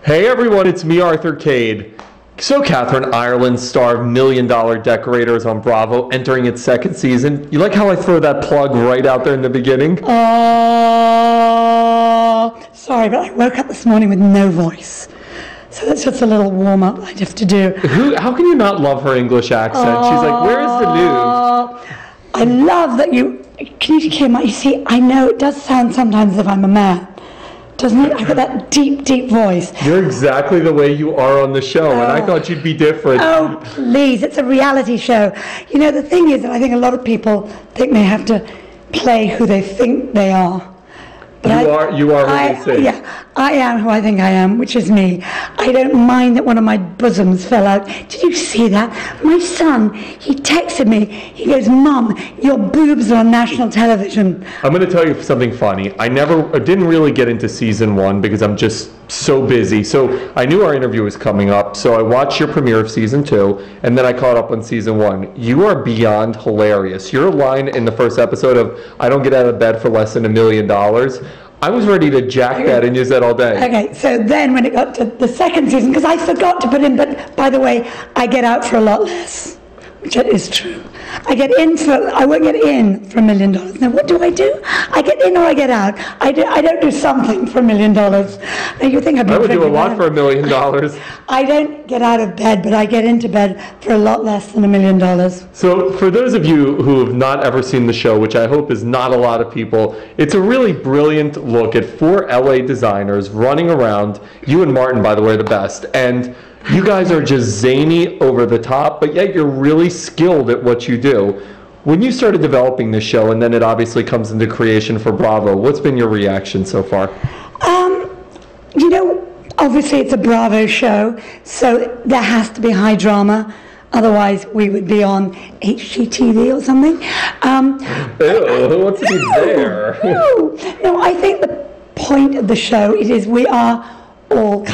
Hey everyone, it's me, Arthur Kade. So Kathryn Ireland, star of $1 Million Decorators on Bravo, entering its second season. You like how I throw that plug right out there in the beginning? Sorry, but I woke up this morning with no voice. So that's just a little warm-up I have to do. How can you not love her English accent? She's like, where is the news? I love that you... Can you hear my... You see, I know it does sound sometimes as if I'm a man. Doesn't it? I've got that deep, deep voice. You're exactly the way you are on the show, and I thought you'd be different. Oh, please. It's a reality show. You know, the thing is that I think a lot of people think they have to play who they think they are. But you are who you say. Yeah, I am who I think I am, which is me. I don't mind that one of my bosoms fell out. Did you see that? My son, he texted me. He goes, Mum, your boobs are on national television. I'm going to tell you something funny. I didn't really get into season 1 because I'm just so busy. So I knew our interview was coming up, so I watched your premiere of season 2, and then I caught up on season 1. You are beyond hilarious. Your line in the first episode of, I don't get out of bed for less than $1 million, I was ready to jack that and use that all day. Okay, so then when it got to the second season, because I forgot to put in, but by the way, I get out for a lot less, which is true. I won't get in for $1 million. Now, what do? I get in or I get out. I don't do something for $1 million. Now, you think I would do a lot for $1 million. I don't get out of bed, but I get into bed for a lot less than $1 million. So for those of you who have not ever seen the show, which I hope is not a lot of people, it's a really brilliant look at 4 LA designers running around. You and Martin, by the way, are the best. And you guys are just zany, over the top, but yet you're really skilled at what you do. When you started developing this show, and then it obviously comes into creation for Bravo, what's been your reaction so far? You know, obviously it's a Bravo show, so there has to be high drama. Otherwise, we would be on HGTV or something. Ew, what's there? No, I think the point of the show is we are all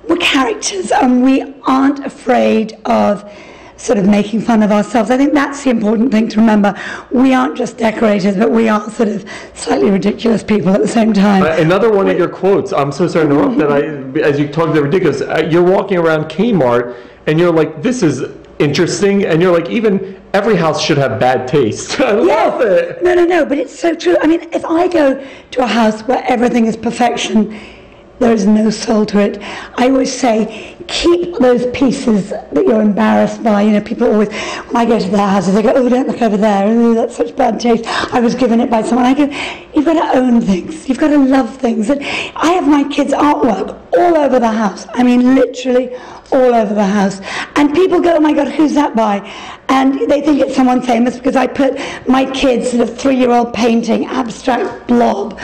we're characters, and we aren't afraid of sort of making fun of ourselves. I think that's the important thing to remember. We aren't just decorators, but we are sort of slightly ridiculous people at the same time. Another one of your quotes, I'm so sorry to interrupt that as you talk about ridiculous, you're walking around Kmart and you're like, this is interesting, and you're like, even every house should have bad taste. I love it. No, but it's so true. I mean, if I go to a house where everything is perfection, there is no soul to it. I always say, keep those pieces that you're embarrassed by. You know, people always, when I go to their houses, they go, oh, don't look over there. Oh, that's such bad taste. I was given it by someone. I go, you've got to own things. You've got to love things. And I have my kids' artwork all over the house. I mean, literally all over the house. And people go, oh my God, who's that by? And they think it's someone famous because I put my kids' sort of 3-year-old painting, abstract blob,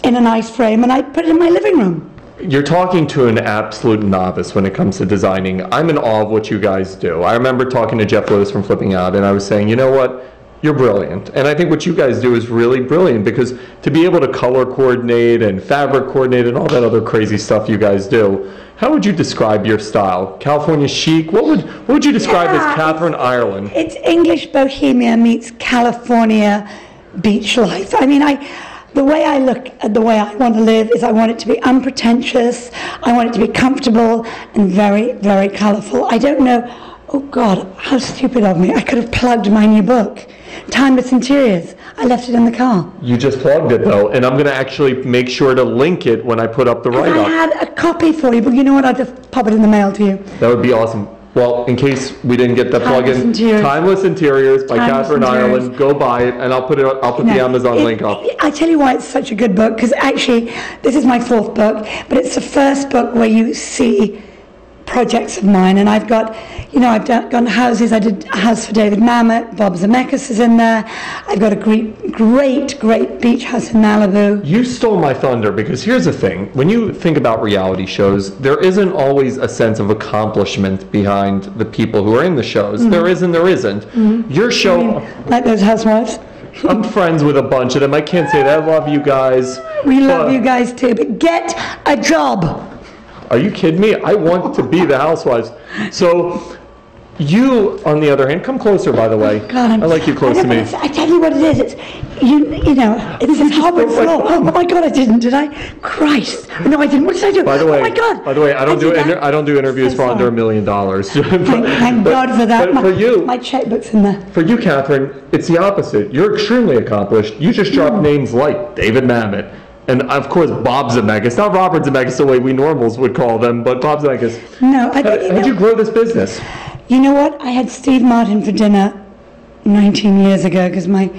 in a nice frame, and I put it in my living room. You're talking to an absolute novice when it comes to designing. I'm in awe of what you guys do. I remember talking to Jeff Lewis from Flipping Out, and I was saying, you know what? You're brilliant. And I think what you guys do is really brilliant, because to be able to color coordinate and fabric coordinate and all that other crazy stuff you guys do, how would you describe your style? California chic? What would you describe as Kathryn Ireland? It's English bohemia meets California beach life. I mean, the way I look at the way I want to live is I want it to be unpretentious, I want it to be comfortable and very, very colourful. I don't know, oh God, how stupid of me. I could have plugged my new book, Timeless Interiors. I left it in the car. You just plugged it though, and I'm going to actually make sure to link it when I put up the write-up. I had a copy for you, but you know what, I'll just pop it in the mail to you. That would be awesome. Well, in case we didn't get the plug-in, Timeless Interiors by Kathryn Ireland. Go buy it, and I'll put the Amazon link up. I tell you why it's such a good book, because actually, this is my 4th book, but it's the first book where you see projects of mine, and I've got, you know, I've done houses. I did a house for David Mamet. Bob Zemeckis is in there. I've got a great beach house in Malibu. You stole my thunder, because here's the thing. When you think about reality shows, there isn't always a sense of accomplishment behind the people who are in the shows. Mm-hmm. There is and there isn't. Mm-hmm. Your show... I mean, like those housewives? I'm friends with a bunch of them. I can't say that. I love you guys. We love you guys too, but get a job. Are you kidding me? I want to be the housewives. So You, on the other hand, come closer, by the way. God, I like you close to me. I tell you what it is. It's you know. It's this hardwood floor. Oh my God, I didn't, did I? Christ! No, I didn't. What did I do? By the way, oh my God! By the way, I don't do interviews for under $1 million. Thank God for that. But for you, my checkbook's in there. For you, Kathryn, it's the opposite. You're extremely accomplished. You just dropped names like David Mamet. And of course, Bob Zemeckis, not Robert Zemeckis the way we normals would call them, but Bob Zemeckis. No, how did you grow this business? You know what? I had Steve Martin for dinner 19 years ago because my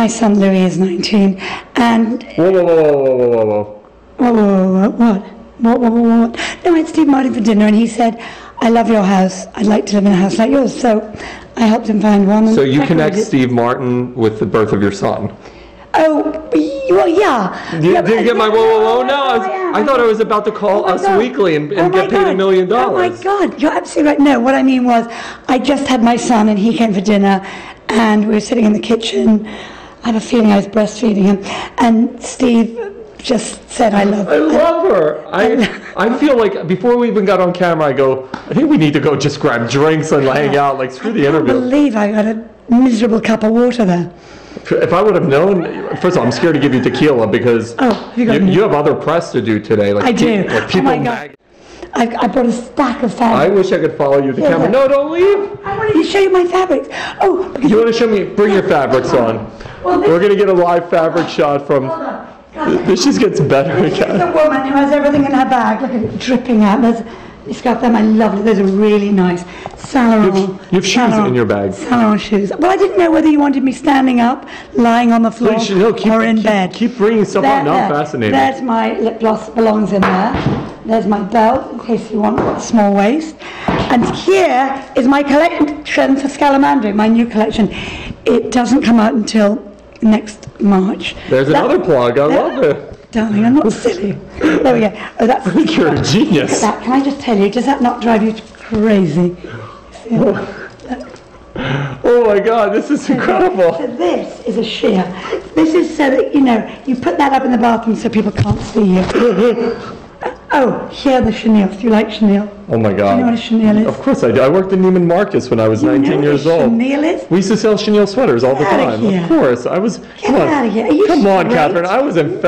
son Louis is 19. And Whoa. What? No, I had Steve Martin for dinner, and he said, "I love your house. I'd like to live in a house like yours." So I helped him find one. So you connect Steve Martin with the birth of your son? Oh, well, yeah. Did you get my whoa? No, I thought I was about to call Us Weekly and get paid $1 million. Oh my God, you're absolutely right. No, what I mean was, I just had my son and he came for dinner, and we were sitting in the kitchen. I have a feeling I was breastfeeding him, and Steve just said, I love her. I feel like before we even got on camera, I go, I think we need to go just grab drinks and hang out. Like, screw the interview. I can't believe I got a miserable cup of water there. If I would have known, first of all, I'm scared to give you tequila because you have other press to do today. Like I do. Like oh my God. I brought a stack of fabrics. I wish I could follow you to the camera. No, don't leave. I wanted to show you my fabrics. Oh, you want to show me? Bring your fabrics on. Well, we're going to get a live fabric shot from... This just gets better again. This is a woman who has everything in her bag. Look at it dripping out. It's got them. I love it. Those are really nice. Saint Laurent. You have shoes in your bag. Saint Laurent shoes. Well, I didn't know whether you wanted me standing up, lying on the floor, or in bed. Keep bringing stuff on. Now I'm fascinated. There's my lip gloss, belongs in there. There's my belt, in case you want a small waist. And here is my collection for Scalamandri, my new collection. It doesn't come out until next March. There's another plug. I love it. Darling, I'm not silly. There we go. Oh, that's you're a genius. Can I just tell you, does that not drive you crazy? Oh my God, this is incredible. So this is a sheer. This is so that, you put that up in the bathroom so people can't see you. Oh, here are the chenilles. Do you like chenille? Oh my God. Do you know what a chenille is? Of course I do. I worked in Neiman Marcus when I was 19 years old. Chenille is? We used to sell chenille sweaters all the time. Of course. I was. Get out of here. Are you come on, Kathryn. I was in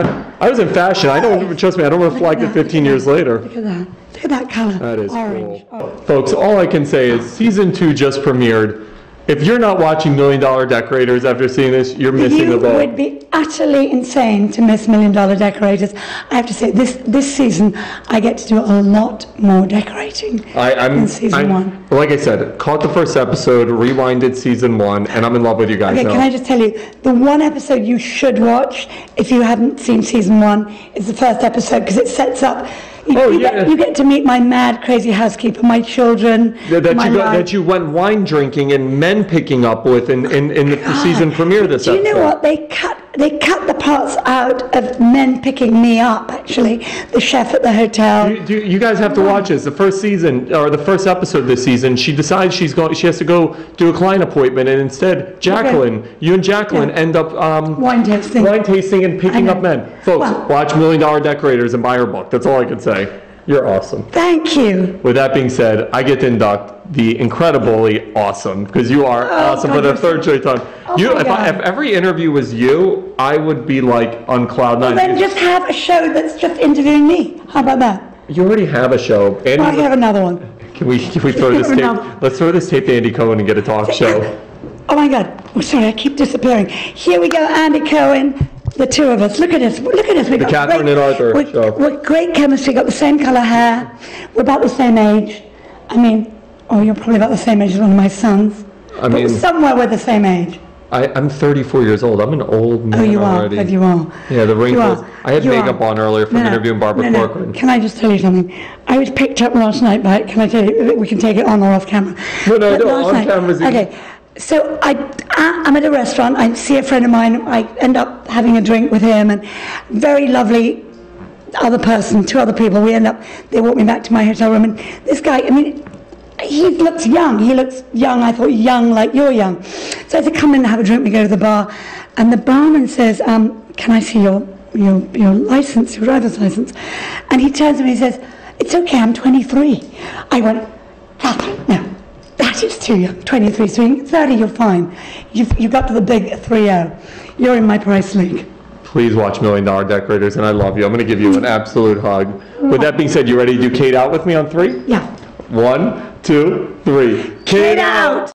fashion. I don't trust me. I don't reflect it 15 years later. Look at that. Look at that color. That is orange. Cool. Oh. Folks, all I can say is season 2 just premiered. If you're not watching $1 Million Decorators after seeing this, you're missing the boat. You would be utterly insane to miss $1 Million Decorators. I have to say, this season, I get to do a lot more decorating than season 1. Like I said, caught the first episode, rewinded season 1, and I'm in love with you guys now. Can I just tell you, the one episode you should watch, if you haven't seen season 1, is the first episode, because it sets up... You get to meet my mad, crazy housekeeper, my children, that you went wine drinking and men picking up with in the season premiere this episode. Do you know what? They cut the parts out of men picking me up, actually. The chef at the hotel. You guys have to watch this. The first season, or the first episode this season, she decides she has to go do a client appointment, and instead, you and Jacqueline end up wine tasting and picking up men. Folks, watch $1 Million Decorators and buy her book. That's all I can say. You're awesome. Thank you. With that being said, I get to induct the incredibly awesome, because you are awesome for the third straight time. If every interview was you, I would be like on cloud 9. Well, then just have a show that's just interviewing me. How about that? You already have a show. Well, I have another one. Can we throw this tape? Let's throw this tape to Andy Cohen and get a talk show. Oh my God. Oh, sorry, I keep disappearing. Here we go, Andy Cohen. The two of us. Look at us. Look at us. The Kathryn and Arthur show. We're great chemistry. Got the same colour hair. We're about the same age. I mean, you're probably about the same age as one of my sons. But somewhere we're the same age. I'm 34 years old. I'm an old man already. Oh, you are. Yeah, the wrinkles. I had makeup on earlier from interviewing Barbara Corcoran. Can I just tell you something? I was picked up last night by, can I tell you, we can take it on or off camera. No, on camera. Okay. So I'm at a restaurant, I see a friend of mine, I end up having a drink with him, and very lovely other person, 2 other people, they walk me back to my hotel room, and this guy, he looks young, I thought young like you're young. So I said, come in and have a drink, we go to the bar, and the barman says, can I see your license, your driver's license? And he turns to me and says, it's okay, I'm 23. I went, Kathryn, no. That is too young. 23, so 30, you're fine. You've got to the big 3-0. You're in my price league. Please watch $1 Million Decorators, and I love you. I'm going to give you an absolute hug. With that being said, you ready to do Kade out with me on 3? Yeah. 1, 2, 3. Kade out!